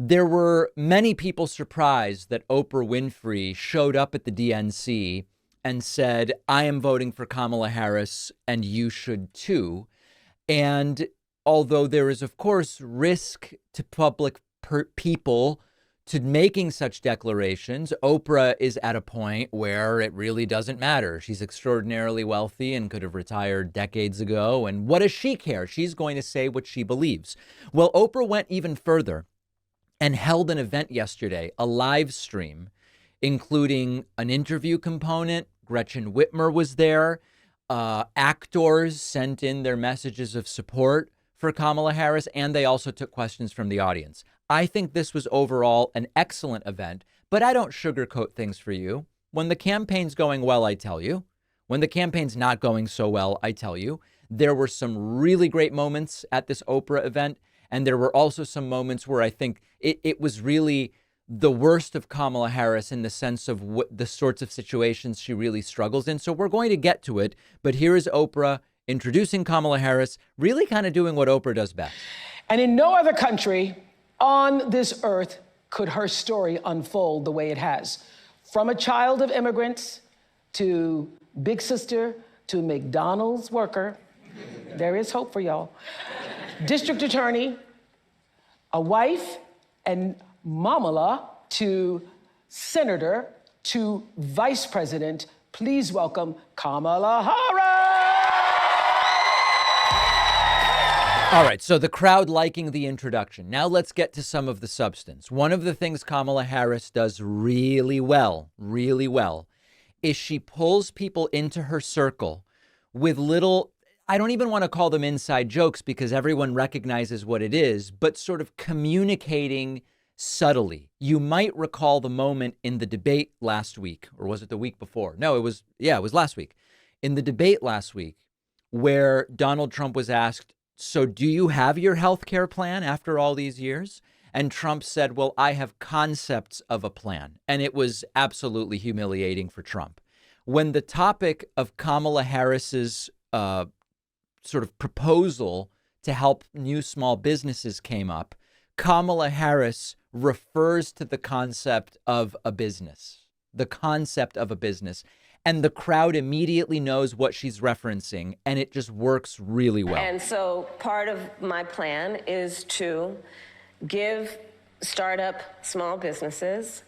There were many people surprised that Oprah Winfrey showed up at the DNC and said, I am voting for Kamala Harris and you should too. And although there is, of course, risk to public people to making such declarations, Oprah is at a point where it really doesn't matter. She's extraordinarily wealthy and could have retired decades ago. And what does she care? She's going to say what she believes. Well, Oprah went even further and held an event yesterday, a live stream, including an interview component. Gretchen Whitmer was there. Actors sent in their messages of support for Kamala Harris, and they also took questions from the audience. I think this was overall an excellent event, but I don't sugarcoat things for you. When the campaign's going well, I tell you. When the campaign's not going so well, I tell you. There were some really great moments at this Oprah event, and there were also some moments where I think it was really the worst of Kamala Harris in the sense of what the sorts of situations she really struggles in. So we're going to get to it. But here is Oprah introducing Kamala Harris, really kind of doing what Oprah does best. And in no other country on this earth could her story unfold the way it has. From a child of immigrants to big sister to McDonald's worker, there is hope for y'all. District attorney, a wife, and mamala to senator to vice president. Please welcome Kamala Harris. All right, so the crowd liking the introduction. Now let's get to some of the substance. One of the things Kamala Harris does really well, is she pulls into her circle with little, I don't even want to call them inside jokes because everyone recognizes what it is, but sort of communicating subtly. You might recall the moment in the debate last week, or was it the week before? No, it was last week. In the debate last week, where Donald Trump was asked, so do you have your health care plan after all these years? And Trump said, well, I have concepts of a plan. And it was absolutely humiliating for Trump. When the topic of Kamala Harris's sort of proposal to help new small businesses came up, Kamala Harris refers to the concept of a business, and the crowd immediately knows what she's referencing, and it just works really well. And so part of my plan is to give startup small businesses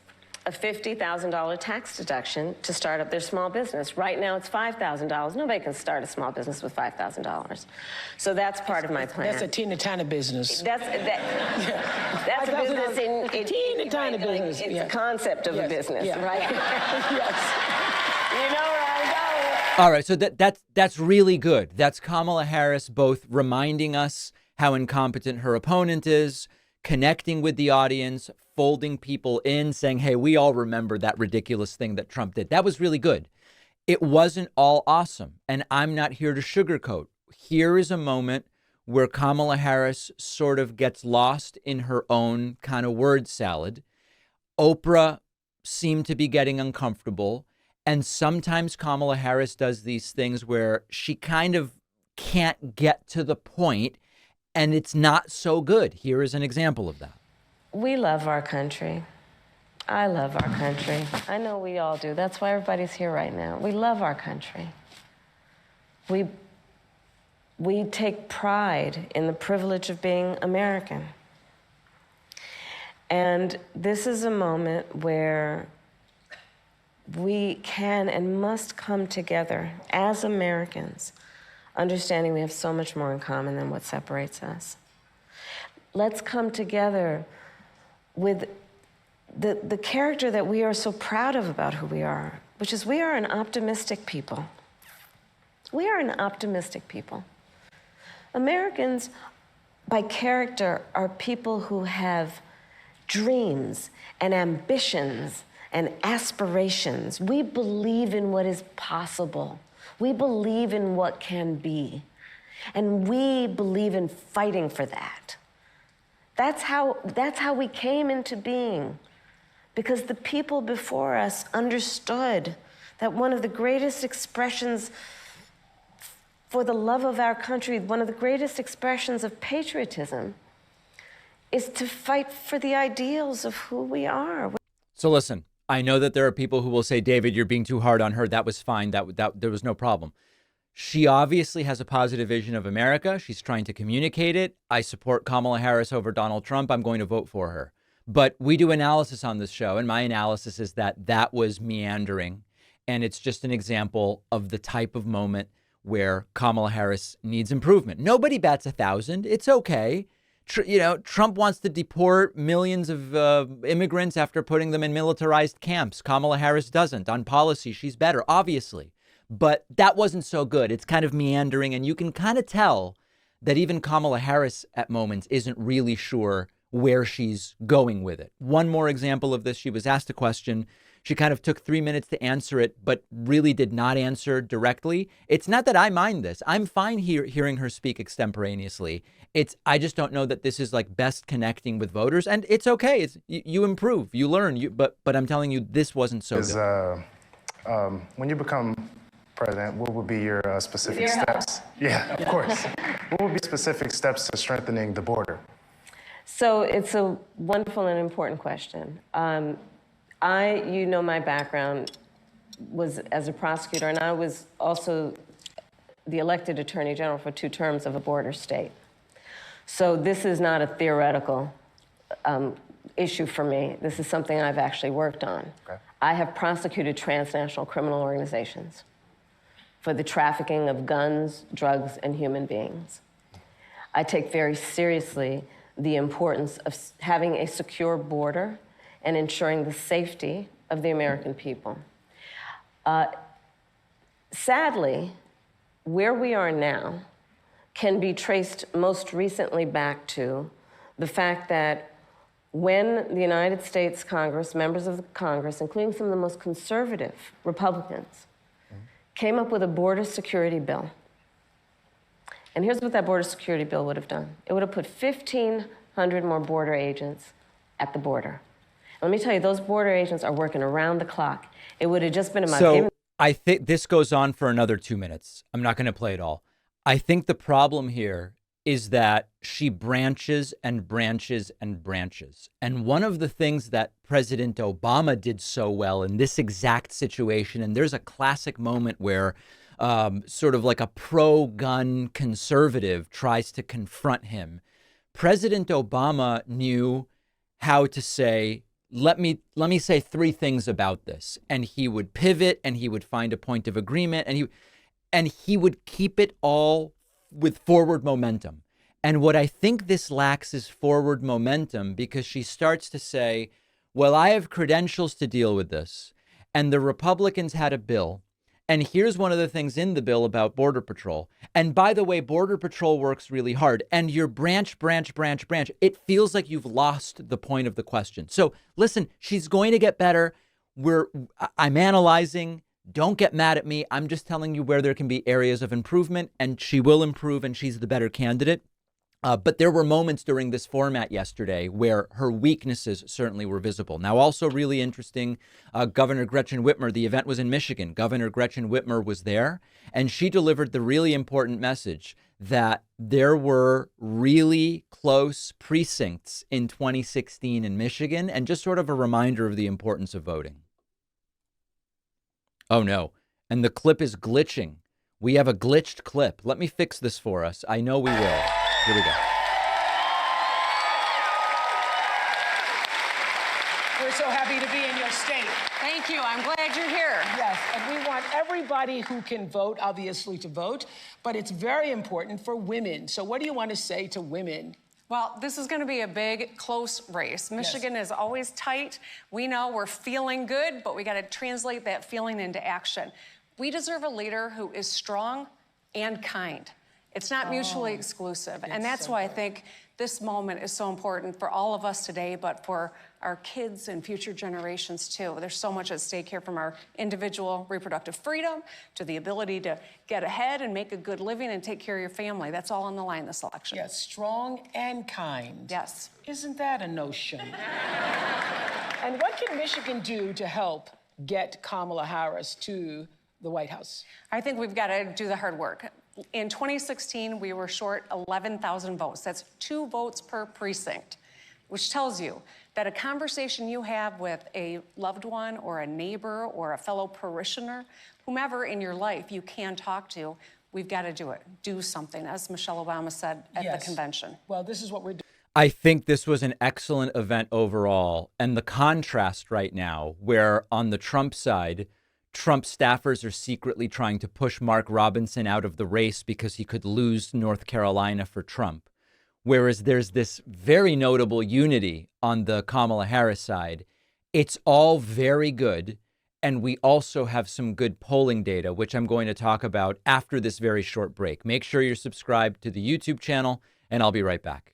a $50,000 tax deduction to start up their small business. Right now it's $5,000. Nobody can start a small business with $5,000. So that's part of my plan. That's a teeny tiny business. That's a business in teeny tiny business. It's a concept of a business, right? Yes. You know where I'm going. All right, so that's really good. That's Kamala Harris both reminding us how incompetent her opponent is, connecting with the audience, folding people in, saying, hey, we all remember that ridiculous thing that Trump did. That was really good. It wasn't all awesome, and I'm not here to sugarcoat. Here is a moment where Kamala Harris sort of gets lost in her own kind of word salad. Oprah seemed to be getting uncomfortable. And sometimes Kamala Harris does these things where she kind of can't get to the point, and it's not so good. Here is an example of that. We love our country. I love our country. I know we all do. That's why everybody's here right now. We love our country. We take pride in the privilege of being American. And this is a moment where we can and must come together as Americans, understanding we have so much more in common than what separates us. Let's come together with the character that we are so proud of about who we are, which is we are an optimistic people. We are an optimistic people. Americans, by character, are people who have dreams and ambitions and aspirations. We believe in what is possible. We believe in what can be. And we believe in fighting for that. That's how we came into being. Because the people before us understood that one of the greatest expressions for the love of our country, one of the greatest expressions of patriotism, is to fight for the ideals of who we are. So listen, I know that there are people who will say, David, you're being too hard on her. That was fine. That there was no problem. She obviously has a positive vision of America. She's trying to communicate it. I support Kamala Harris over Donald Trump. I'm going to vote for her. But we do analysis on this show, and my analysis is that that was meandering. And it's just an example of the type of moment where Kamala Harris needs improvement. Nobody bats 1,000. It's okay. Trump wants to deport millions of immigrants after putting them in militarized camps. Kamala Harris doesn't. On policy, she's better, obviously. But that wasn't so good. It's kind of meandering, and you can kind of tell that even Kamala Harris at moments isn't really sure where she's going with it. One more example of this, she was asked a question. She kind of took 3 minutes to answer it, but really did not answer directly. It's not that I mind this. I'm fine hearing her speak extemporaneously. I just don't know that this is like best connecting with voters, and it's okay. You improve, you learn. But I'm telling you, this wasn't so good. When you become president, what would be your specific steps? Yeah, of course. What would be specific steps to strengthening the border? So it's a wonderful and important question. You know, my background was as a prosecutor, and I was also the elected attorney general for 2 terms of a border state. So this is not a theoretical issue for me. This is something I've actually worked on. Okay. I have prosecuted transnational criminal organizations for the trafficking of guns, drugs, and human beings. I take very seriously the importance of having a secure border and ensuring the safety of the American people. Sadly, where we are now can be traced most recently back to the fact that when the United States Congress, members of the Congress, including some of the most conservative Republicans, came up with a border security bill. And here's what that border security bill would have done. It would have put 1,500 more border agents at the border. Let me tell you, those border agents are working around the clock. It would have just been about So I think this goes on for another 2 minutes. I'm not going to play it all. I think the problem here is that she branches and branches and branches. And one of the things that President Obama did so well in this exact situation, and there's a classic moment where sort of like a pro-gun conservative tries to confront him. President Obama knew how to say, let me say 3 things about this. And he would pivot and he would find a point of agreement and he would keep it all with forward momentum. And what I think this lacks is forward momentum, because she starts to say, well, I have credentials to deal with this. And the Republicans had a bill. And here's one of the things in the bill about Border Patrol. And by the way, Border Patrol works really hard. And your branch. It feels like you've lost the point of the question. So listen, she's going to get better. I'm analyzing. Don't get mad at me. I'm just telling you where there can be areas of improvement, and she will improve, and she's the better candidate. But there were moments during this format yesterday where her weaknesses certainly were visible. Now, also really interesting, Governor Gretchen Whitmer, the event was in Michigan. Governor Gretchen Whitmer was there, and she delivered the really important message that there were really close precincts in 2016 in Michigan, and just sort of a reminder of the importance of voting. Oh, no. And the clip is glitching. We have a glitched clip. Let me fix this for us. I know we will. Here we go. We're so happy to be in your state. Thank you. I'm glad you're here. Yes, and we want everybody who can vote, obviously, to vote, but it's very important for women. So what do you want to say to women? Well, this is going to be a big, close race. Michigan is always tight. We know we're feeling good, but we got to translate that feeling into action. We deserve a leader who is strong and kind. It's not mutually exclusive. And that's why I think this moment is so important for all of us today, but for our kids and future generations too. There's so much at stake here, from our individual reproductive freedom to the ability to get ahead and make a good living and take care of your family. That's all on the line this election. Yes, strong and kind. Yes. Isn't that a notion? And what can Michigan do to help get Kamala Harris to the White House? I think we've got to do the hard work. In 2016, we were short 11,000 votes. That's 2 votes per precinct. which tells you that a conversation you have with a loved one or a neighbor or a fellow parishioner, whomever in your life you can talk to, we've got to do it. Do something, as Michelle Obama said at the convention. Well, this is what we're doing. I think this was an excellent event overall. And the contrast right now, where on the Trump side, Trump staffers are secretly trying to push Mark Robinson out of the race because he could lose North Carolina for Trump. Whereas there's this very notable unity on the Kamala Harris side. It's all very good. And we also have some good polling data, which I'm going to talk about after this very short break. Make sure you're subscribed to the YouTube channel, and I'll be right back.